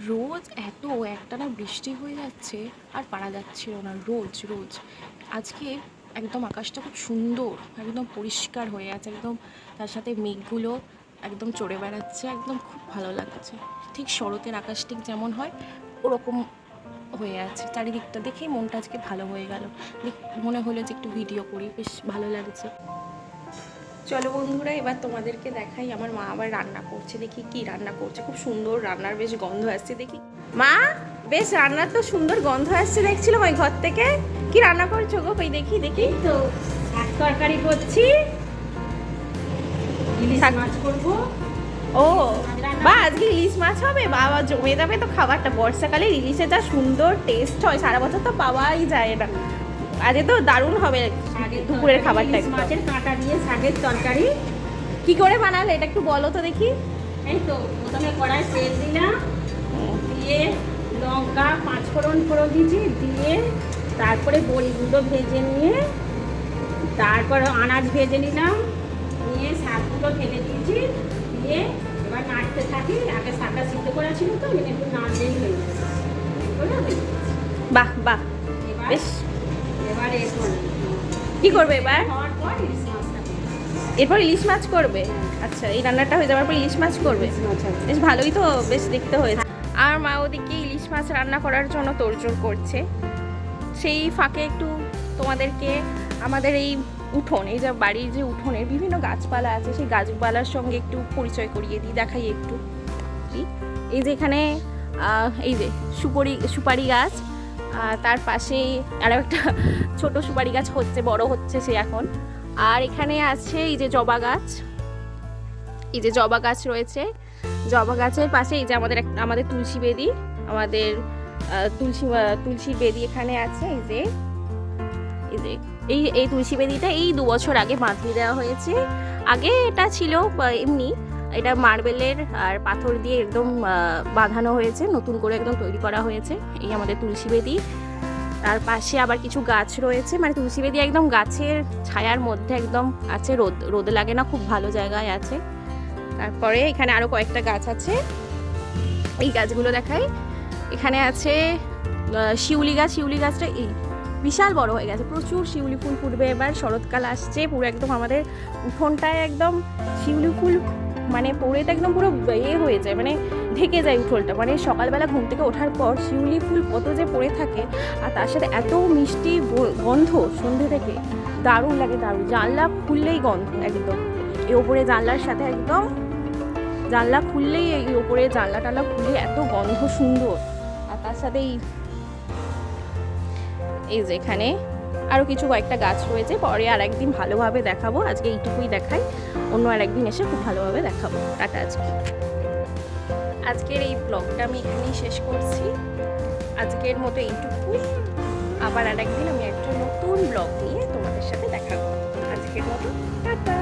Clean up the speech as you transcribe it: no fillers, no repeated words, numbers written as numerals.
রোজ এত একটানা বৃষ্টি হয়ে যাচ্ছে আর পারা যাচ্ছিল না, রোজ রোজ। আজকে একদম আকাশটা খুব সুন্দর, একদম পরিষ্কার হয়ে আছে, একদম তার সাথে মেঘগুলো একদম চড়ে বেড়াচ্ছে, একদম খুব ভালো লাগছে। ঠিক শরতের আকাশ ঠিক যেমন হয় ওরকম হয়ে আছে। চারিদিকটা দেখেই মনটা আজকে ভালো হয়ে গেল। মনে হলো যে একটু ভিডিও করি, বেশ ভালো লাগছে। চলো বন্ধুরা, এবার তোমাদেরকে দেখাই আমার মা আবার রান্না করছে। দেখি কি রান্না করছে, খুব সুন্দর রান্নার বেশ গন্ধ আসছে। দেখি মা, বেশ রান্নার তো সুন্দর গন্ধ আসছে দেখছিলাম ওই ঘর থেকে। কি রান্না করছো গো? কই দেখি দেখি। তো শাক তরকারি করছি, ইলিশ মাছ করবো। ও বা, আজকে ইলিশ মাছ হবে? বাবা, জমে যাবে তো খাবারটা। বর্ষাকালে ইলিশে যা সুন্দর টেস্ট হয়, সারা বছর তো পাওয়াই যায় না। আজকে তো দারুণ হবে দুপুরের খাবারটা। ইলিশ মাছের কাঁটা দিয়ে শাকের তরকারি কি করে বানালে এটা একটু বলো তো দেখি। এই তো প্রথমে কড়াই তেল দিলাম, দিয়ে লঙ্কা পাঁচফোড়ন দিয়েছি, দিয়ে তারপরে বড়িগুলো ভেজে নিয়ে তারপর আনাজ ভেজে নিলাম, নিয়ে শাকগুলো ঢেলে দিয়েছি, দিয়ে এবার নাড়তে থাকি। আগে শাকটা সিদ্ধ করা ছিল তো একটু নাড়লেই হয়ে যাবে। বাহ বাহ, এবার বেশ। এবার কি করবে এবার? হওয়ার পর ইলিশ মাছটা এরপর ইলিশ মাছ করবে? আচ্ছা, এই রান্নাটা হয়ে যাওয়ার পর ইলিশ মাছ করবে। বেশ ভালোই তো, বেশ দেখতে হয়েছে। আর মা ওদিকে ইলিশ মাছ রান্না করার জন্য তোড়জোড় করছে। সেই ফাঁকে একটু তোমাদেরকে আমাদের এই উঠোন, এই যে বাড়ির যে উঠোনের বিভিন্ন গাছপালা আছে, সেই গাছপালার সঙ্গে একটু পরিচয় করিয়ে দিই, দেখাই একটু। এই যে এখানে এই যে সুপারি গাছ, তার পাশে আরও একটা ছোট সুপারি গাছ হচ্ছে, বড় হচ্ছে সে এখন। আর এখানে আছে এই যে জবা গাছ, এই যে জবা গাছ রয়েছে। জবা গাছের পাশে এই যে আমাদের তুলসী বেদি, আমাদের তুলসী বেদি এখানে আছে। এই যে এই তুলসী বেদিটা এই 2 বছর আগে বাঁধিয়ে দেওয়া হয়েছে। আগে এটা ছিল এমনি, এটা মার্বেলের আর পাথর দিয়ে একদম বাঁধানো হয়েছে, নতুন করে একদম তৈরি করা হয়েছে এই আমাদের তুলসী বেদি। তার পাশে আবার কিছু গাছ রয়েছে, মানে তুলসী বেদি একদম গাছের ছায়ার মধ্যে একদম আছে, রোদ লাগে না, খুব ভালো জায়গায় আছে। তারপরে এখানে আরো কয়েকটা গাছ আছে, এই গাছগুলো দেখাই। এখানে আছে শিউলি গাছ। শিউলি গাছটা এই বিশাল বড় হয়ে গেছে, প্রচুর শিউলি ফুল ফুটবে এবার, শরৎকাল আসছে। পুরো একদম আমাদের উঠোনটায় একদম শিউলি ফুল মানে পড়ে তো একদম পুরো হয়ে যায়, মানে ঢেকে যায় উঠোনটা। মানে সকালবেলা ঘুম থেকে ওঠার পর শিউলি ফুল কত যে পড়ে থাকে, আর তার সাথে এত মিষ্টি গন্ধ সন্ধ্যে থেকে, দারুণ লাগে, দারুণ। জানলা খুললেই গন্ধ একদম, এই ওপরে জানলার সাথে একদম জানলা খুললেই, এই ওপরে জানলা টানলা খুললে এত গন্ধ সুন্দর। আর তার সাথে এই যে এখানে আরও কিছু কয়েকটা গাছ রয়েছে, পরে আর একদিন ভালোভাবে দেখাবো। আজকে এইটুকুই দেখাই, অন্য আর একদিন এসে খুব ভালোভাবে দেখাবো। টাটা। আজকের এই ব্লগটা আমি এখানেই শেষ করছি। আজকের মতো এইটুকুই, আবার আর একদিন আমি একটা নতুন ব্লগ নিয়ে তোমাদের সাথে দেখা করবো। আজকের মতো টাটা।